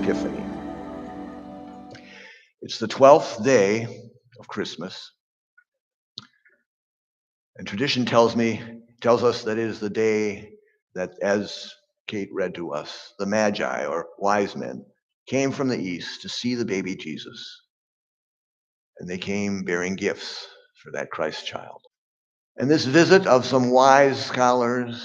Epiphany. It's the 12th day of Christmas, and tradition tells us that it is the day that, as Kate read to us, the Magi, or wise men, came from the east to see the baby Jesus, and they came bearing gifts for that Christ child. And this visit of some wise scholars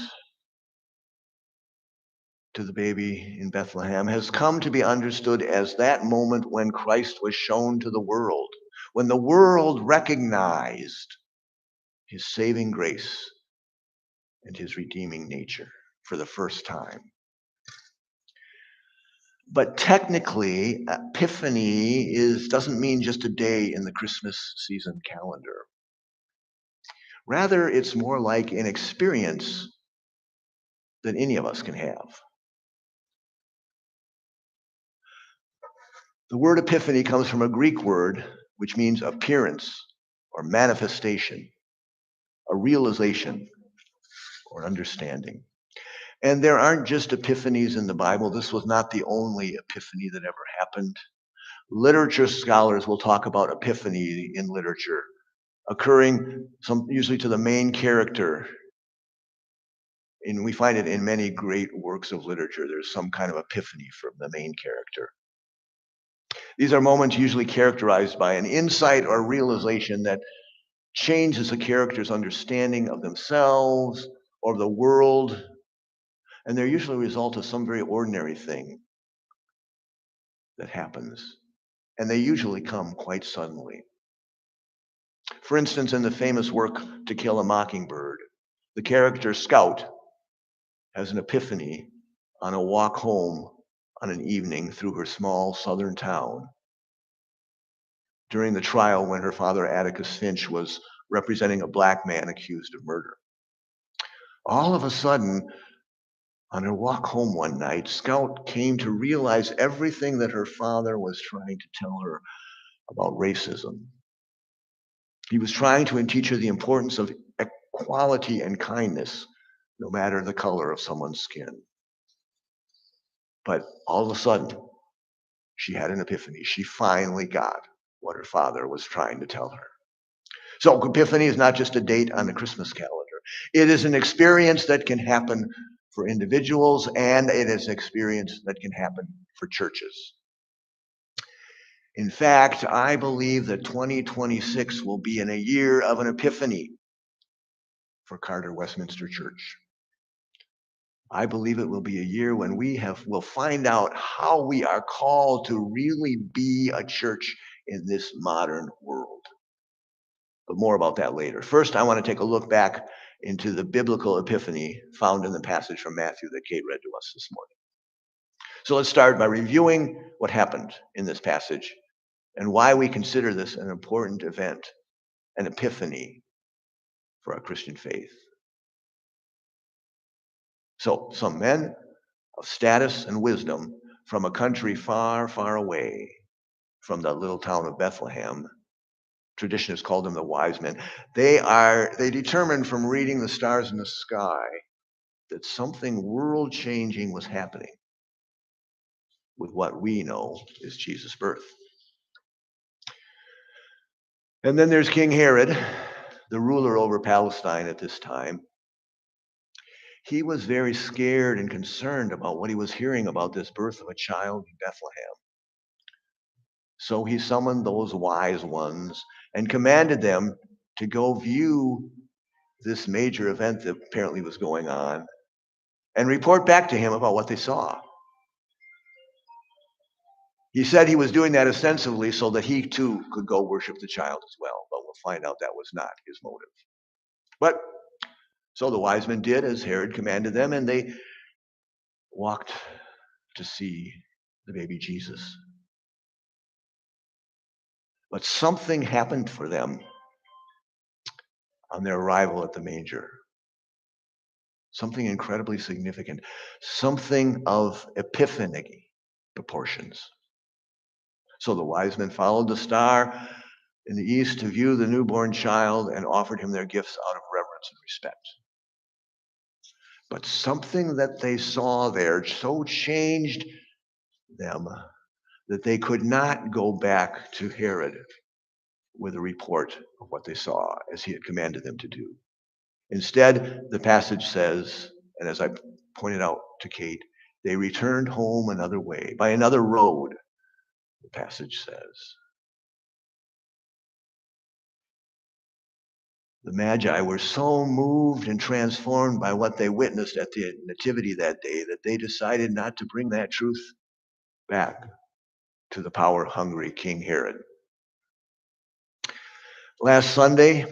to the baby in Bethlehem has come to be understood as that moment when Christ was shown to the world, when the world recognized his saving grace and his redeeming nature for the first time. But technically, Epiphany doesn't mean just a day in the Christmas season calendar. Rather, it's more like an experience that any of us can have. The word epiphany comes from a Greek word which means appearance or manifestation, a realization or understanding. And there aren't just epiphanies in the Bible. This was not the only epiphany that ever happened. Literature scholars will talk about epiphany in literature occurring usually to the main character. And we find it in many great works of literature. There's some kind of epiphany from the main character. These are moments usually characterized by an insight or realization that changes a character's understanding of themselves or the world, and they're usually a result of some very ordinary thing that happens, and they usually come quite suddenly. For instance, in the famous work To Kill a Mockingbird, the character Scout has an epiphany on a walk home on an evening through her small southern town during the trial when her father Atticus Finch was representing a black man accused of murder. All of a sudden, on her walk home one night, Scout came to realize everything that her father was trying to tell her about racism. He was trying to teach her the importance of equality and kindness, no matter the color of someone's skin. But all of a sudden, she had an epiphany. She finally got what her father was trying to tell her. So Epiphany is not just a date on the Christmas calendar. It is an experience that can happen for individuals, and it is an experience that can happen for churches. In fact, I believe that 2026 will be in a year of an epiphany for Carter Westminster Church. I believe it will be a year when we'll find out how we are called to really be a church in this modern world. But more about that later. First, I want to take a look back into the biblical epiphany found in the passage from Matthew that Kate read to us this morning. So let's start by reviewing what happened in this passage and why we consider this an important event, an epiphany for our Christian faith. So, some men of status and wisdom from a country far, far away from the little town of Bethlehem, tradition has called them the wise men, they determined from reading the stars in the sky that something world-changing was happening with what we know is Jesus' birth. And then there's King Herod, the ruler over Palestine at this time. He was very scared and concerned about what he was hearing about this birth of a child in Bethlehem. So he summoned those wise ones and commanded them to go view this major event that apparently was going on and report back to him about what they saw. He said he was doing that ostensibly so that he too could go worship the child as well, but we'll find out that was not his motive. But so the wise men did as Herod commanded them, and they walked to see the baby Jesus. But something happened for them on their arrival at the manger. Something incredibly significant, something of epiphany proportions. So the wise men followed the star in the east to view the newborn child and offered him their gifts out of reverence and respect. But something that they saw there so changed them that they could not go back to Herod with a report of what they saw as he had commanded them to do. Instead, the passage says, and as I pointed out to Kate, they returned home another way, by another road, the passage says. The Magi were so moved and transformed by what they witnessed at the Nativity that day that they decided not to bring that truth back to the power-hungry King Herod. Last Sunday,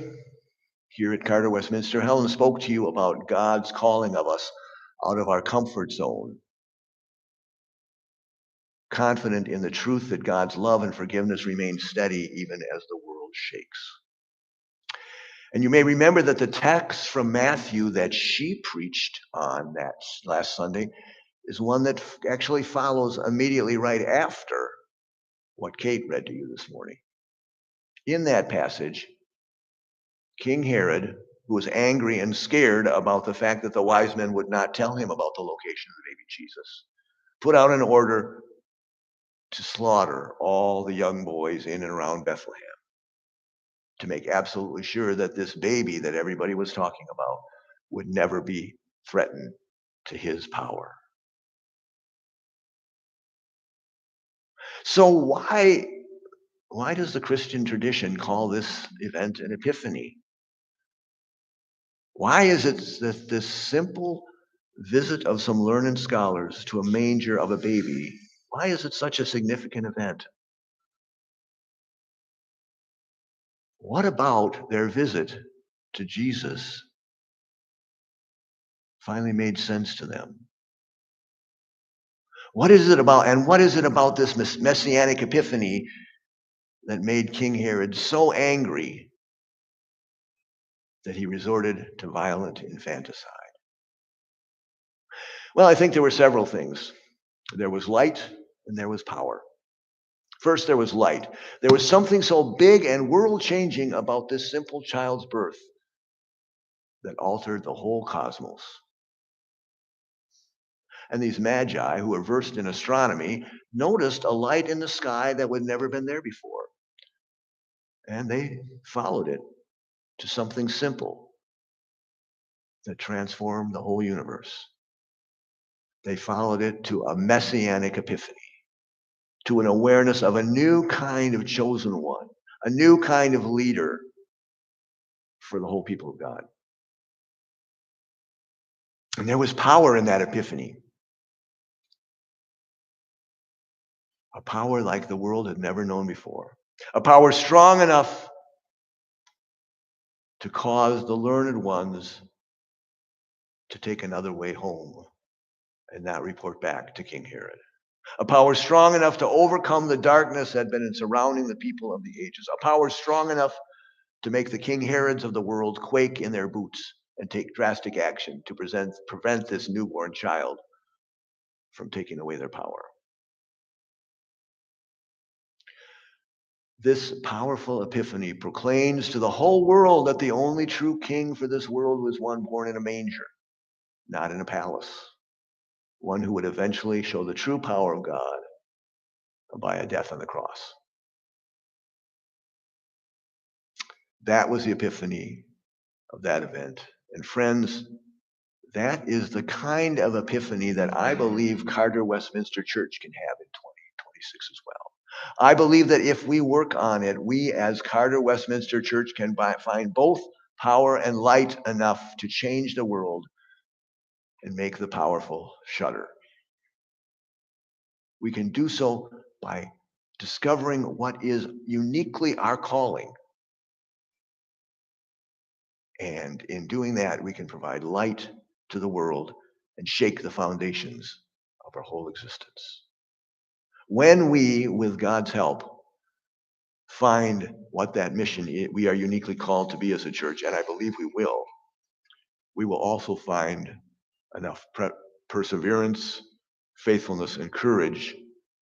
here at Carter Westminster, Helen spoke to you about God's calling of us out of our comfort zone, confident in the truth that God's love and forgiveness remain steady even as the world shakes. And you may remember that the text from Matthew that she preached on that last Sunday is one that actually follows immediately right after what Kate read to you this morning. In that passage, King Herod, who was angry and scared about the fact that the wise men would not tell him about the location of the baby Jesus, put out an order to slaughter all the young boys in and around Bethlehem to make absolutely sure that this baby that everybody was talking about would never be threatened to his power. So why does the Christian tradition call this event an epiphany? Why is it that this simple visit of some learned scholars to a manger of a baby, why is it such a significant event? What about their visit to Jesus finally made sense to them? What is it about this messianic epiphany that made King Herod so angry that he resorted to violent infanticide? Well, I think there were several things. There was light and there was power. First, there was light. There was something so big and world-changing about this simple child's birth that altered the whole cosmos. And these magi, who were versed in astronomy, noticed a light in the sky that had never been there before. And they followed it to something simple that transformed the whole universe. They followed it to a messianic epiphany, to an awareness of a new kind of chosen one, a new kind of leader for the whole people of God. And there was power in that epiphany, a power like the world had never known before, a power strong enough to cause the learned ones to take another way home and not report back to King Herod. A power strong enough to overcome the darkness that had been surrounding the people of the ages. A power strong enough to make the King Herods of the world quake in their boots and take drastic action to prevent this newborn child from taking away their power. This powerful epiphany proclaims to the whole world that the only true king for this world was one born in a manger, not in a palace, one who would eventually show the true power of God by a death on the cross. That was the epiphany of that event. And friends, that is the kind of epiphany that I believe Carter Westminster Church can have in 2026 as well. I believe that if we work on it, we as Carter Westminster Church can find both power and light enough to change the world and make the powerful shudder. We can do so by discovering what is uniquely our calling. And in doing that, we can provide light to the world and shake the foundations of our whole existence. When we, with God's help, find what that mission is, we are uniquely called to be as a church, and I believe we will also find enough perseverance, faithfulness, and courage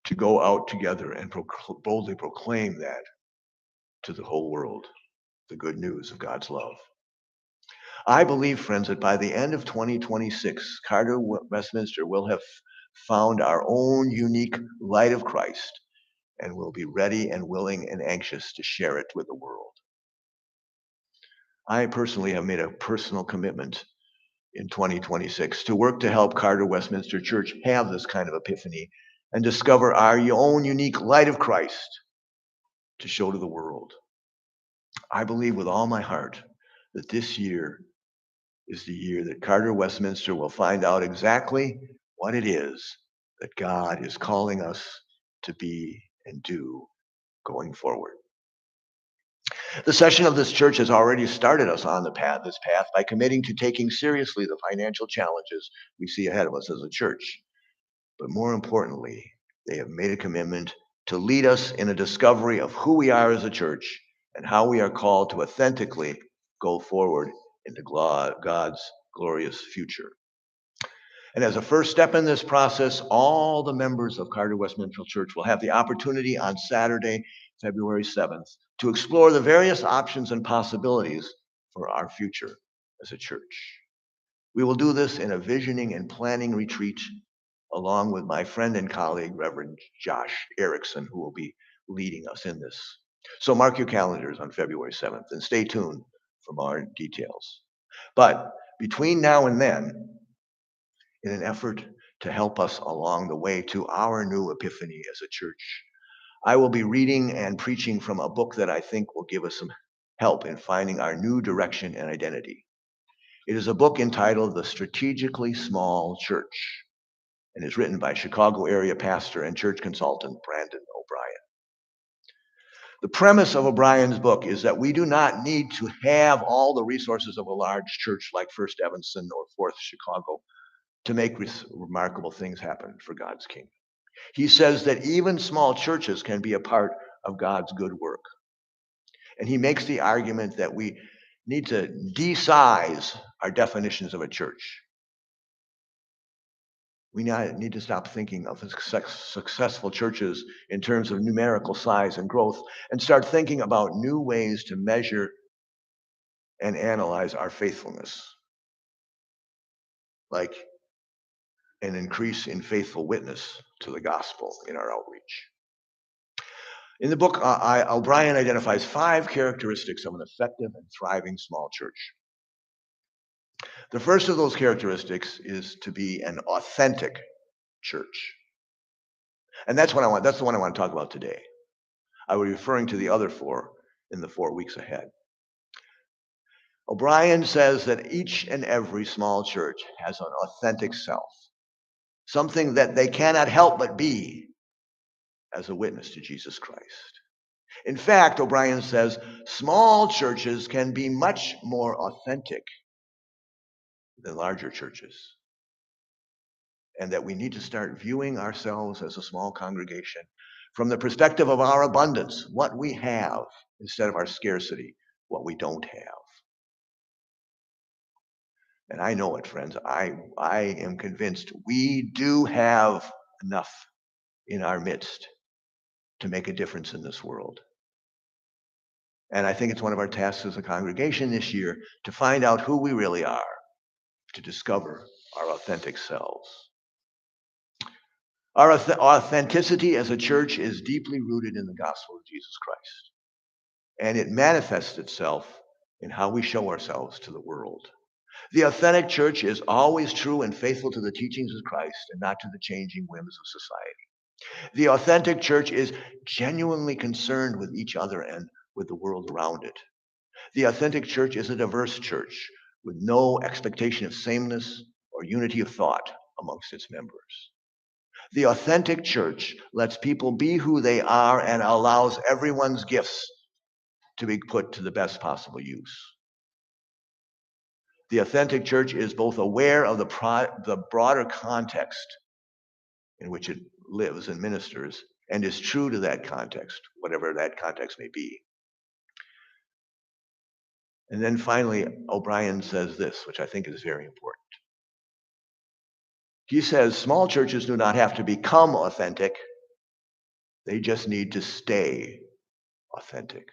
to go out together and boldly proclaim that to the whole world, the good news of God's love. I believe, friends, that by the end of 2026, Carter Westminster will have found our own unique light of Christ and will be ready and willing and anxious to share it with the world. I personally have made a personal commitment in 2026 to work to help Carter Westminster Church have this kind of epiphany and discover our own unique light of Christ to show to the world. I believe with all my heart that this year is the year that Carter Westminster will find out exactly what it is that God is calling us to be and do going forward. The session of this church has already started us on this path by committing to taking seriously the financial challenges we see ahead of us as a church. But more importantly, they have made a commitment to lead us in a discovery of who we are as a church and how we are called to authentically go forward into God's glorious future. And as a first step in this process, all the members of Carter Westminster Church will have the opportunity on Saturday, February 7th, to explore the various options and possibilities for our future as a church. We will do this in a visioning and planning retreat along with my friend and colleague, Reverend Josh Erickson, who will be leading us in this. So mark your calendars on February 7th and stay tuned for more details. But between now and then, in an effort to help us along the way to our new epiphany as a church, I will be reading and preaching from a book that I think will give us some help in finding our new direction and identity. It is a book entitled The Strategically Small Church and is written by Chicago area pastor and church consultant Brandon O'Brien. The premise of O'Brien's book is that we do not need to have all the resources of a large church like First Evanston or Fourth Chicago to make remarkable things happen for God's kingdom. He says that even small churches can be a part of God's good work. And he makes the argument that we need to de-size our definitions of a church. We need to stop thinking of successful churches in terms of numerical size and growth and start thinking about new ways to measure and analyze our faithfulness, like an increase in faithful witness to the gospel in our outreach. In the book, O'Brien identifies 5 characteristics of an effective and thriving small church. The first of those characteristics is to be an authentic church. And that's the one I want to talk about today. I will be referring to the other 4 in the 4 weeks ahead. O'Brien says that each and every small church has an authentic self, something that they cannot help but be as a witness to Jesus Christ. In fact, O'Brien says small churches can be much more authentic than larger churches, and that we need to start viewing ourselves as a small congregation from the perspective of our abundance, what we have, instead of our scarcity, what we don't have. And I know it, friends. I am convinced we do have enough in our midst to make a difference in this world. And I think it's one of our tasks as a congregation this year to find out who we really are, to discover our authentic selves. Our authenticity as a church is deeply rooted in the gospel of Jesus Christ. And it manifests itself in how we show ourselves to the world. The authentic church is always true and faithful to the teachings of Christ and not to the changing whims of society. The authentic church is genuinely concerned with each other and with the world around it. The authentic church is a diverse church with no expectation of sameness or unity of thought amongst its members. The authentic church lets people be who they are and allows everyone's gifts to be put to the best possible use. The authentic church is both aware of the broader context in which it lives and ministers and is true to that context, whatever that context may be. And then finally, O'Brien says this, which I think is very important. He says small churches do not have to become authentic. They just need to stay authentic.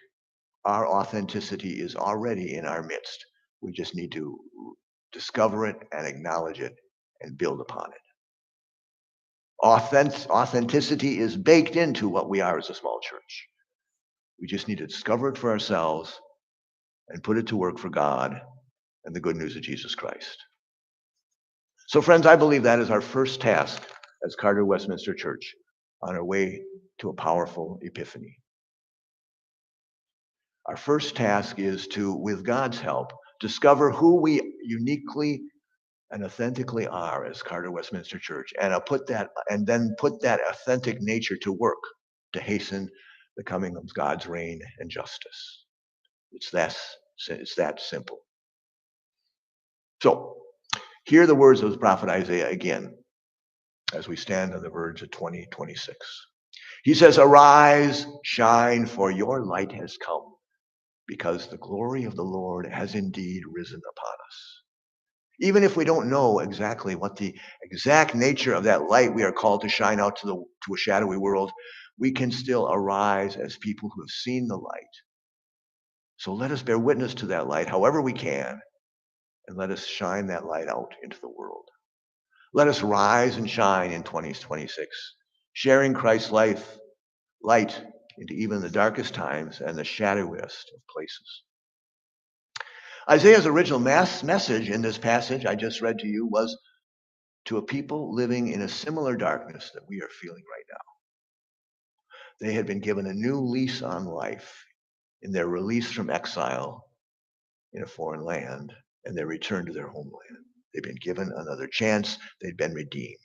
Our authenticity is already in our midst. We just need to discover it and acknowledge it and build upon it. Authenticity is baked into what we are as a small church. We just need to discover it for ourselves and put it to work for God and the good news of Jesus Christ. So, friends, I believe that is our first task as Carter Westminster Church on our way to a powerful epiphany. Our first task is to, with God's help, discover who we uniquely and authentically are as Carter Westminster Church, and then put that authentic nature to work to hasten the coming of God's reign and justice. It's that simple. So, hear the words of the prophet Isaiah again as we stand on the verge of 2026. He says, "Arise, shine, for your light has come, because the glory of the Lord has indeed risen upon us." Even if we don't know exactly what the exact nature of that light we are called to shine out to a shadowy world, we can still arise as people who have seen the light. So let us bear witness to that light however we can, and let us shine that light out into the world. Let us rise and shine in 2026, sharing Christ's light into even the darkest times and the shadowiest of places. Isaiah's original message in this passage I just read to you was to a people living in a similar darkness that we are feeling right now. They had been given a new lease on life in their release from exile in a foreign land and their return to their homeland. They'd been given another chance. They'd been redeemed.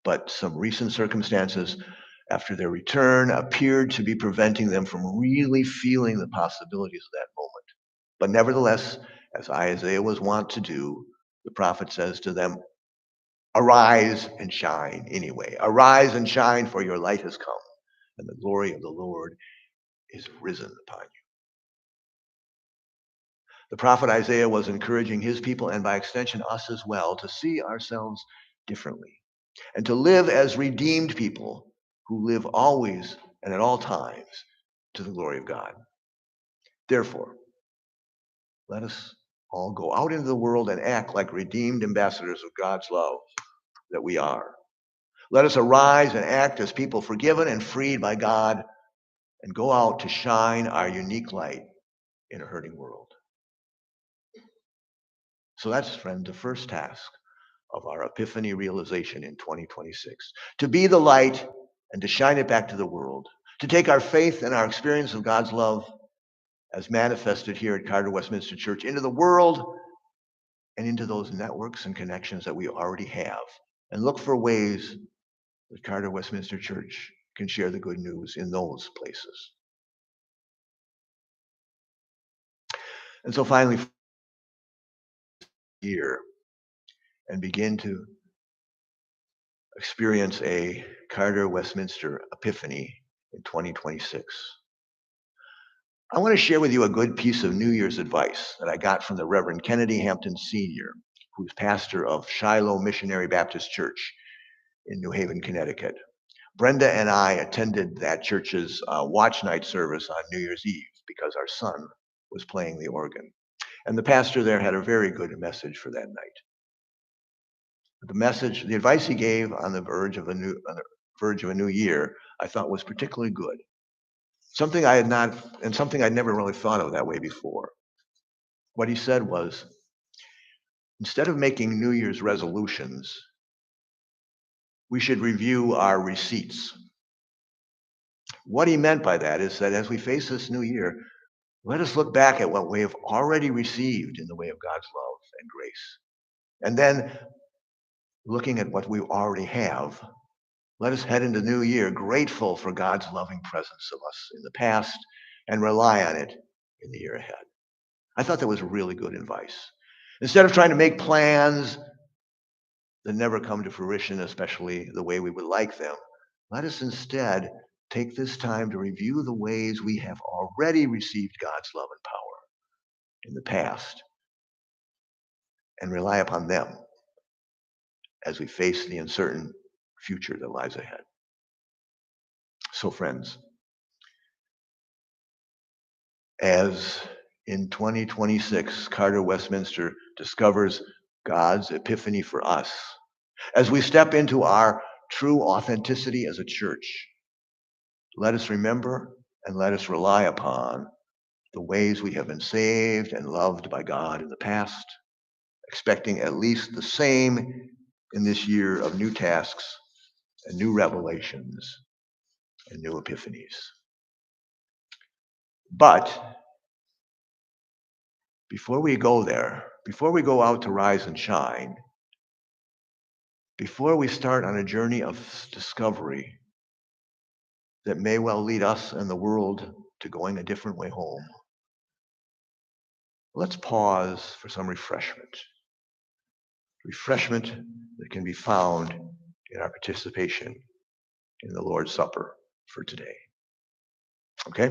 But some recent circumstances after their return appeared to be preventing them from really feeling the possibilities of that moment. But nevertheless, as Isaiah was wont to do, the prophet says to them, "Arise and shine anyway. Arise and shine, for your light has come, and the glory of the Lord is risen upon you." The prophet Isaiah was encouraging his people, and by extension us as well, to see ourselves differently and to live as redeemed people who live always and at all times to the glory of God. Therefore, let us all go out into the world and act like redeemed ambassadors of God's love that we are. Let us arise and act as people forgiven and freed by God, and go out to shine our unique light in a hurting world. So that's, friend, the first task of our Epiphany realization in 2026, to be the light and to shine it back to the world, to take our faith and our experience of God's love as manifested here at Carter Westminster Church into the world and into those networks and connections that we already have, and look for ways that Carter Westminster Church can share the good news in those places. And so finally, year and begin to experience a Carter Westminster Epiphany in 2026. I want to share with you a good piece of New Year's advice that I got from the Reverend Kennedy Hampton Sr., who's pastor of Shiloh Missionary Baptist Church in New Haven, Connecticut. Brenda and I attended that church's watch night service on New Year's Eve because our son was playing the organ. And the pastor there had a very good message for that night. The advice he gave on the verge of a new year, I thought was particularly good. Something I'd never really thought of that way before. What he said was, instead of making New Year's resolutions, we should review our receipts. What he meant by that is that as we face this new year, let us look back at what we have already received in the way of God's love and grace. And then, looking at what we already have, let us head into the new year grateful for God's loving presence of us in the past and rely on it in the year ahead. I thought that was really good advice. Instead of trying to make plans that never come to fruition, especially the way we would like them, let us instead take this time to review the ways we have already received God's love and power in the past and rely upon them as we face the uncertain future that lies ahead. So, friends, as in 2026, Carter Westminster discovers God's epiphany for us, As we step into our true authenticity as a church, let us remember and let us rely upon the ways we have been saved and loved by God in the past, expecting at least the same in this year of new tasks and new revelations and new epiphanies. But before we go there, before we go out to rise and shine, before we start on a journey of discovery that may well lead us and the world to going a different way home, let's pause for some refreshment that can be found in our participation in the Lord's Supper for today. Okay?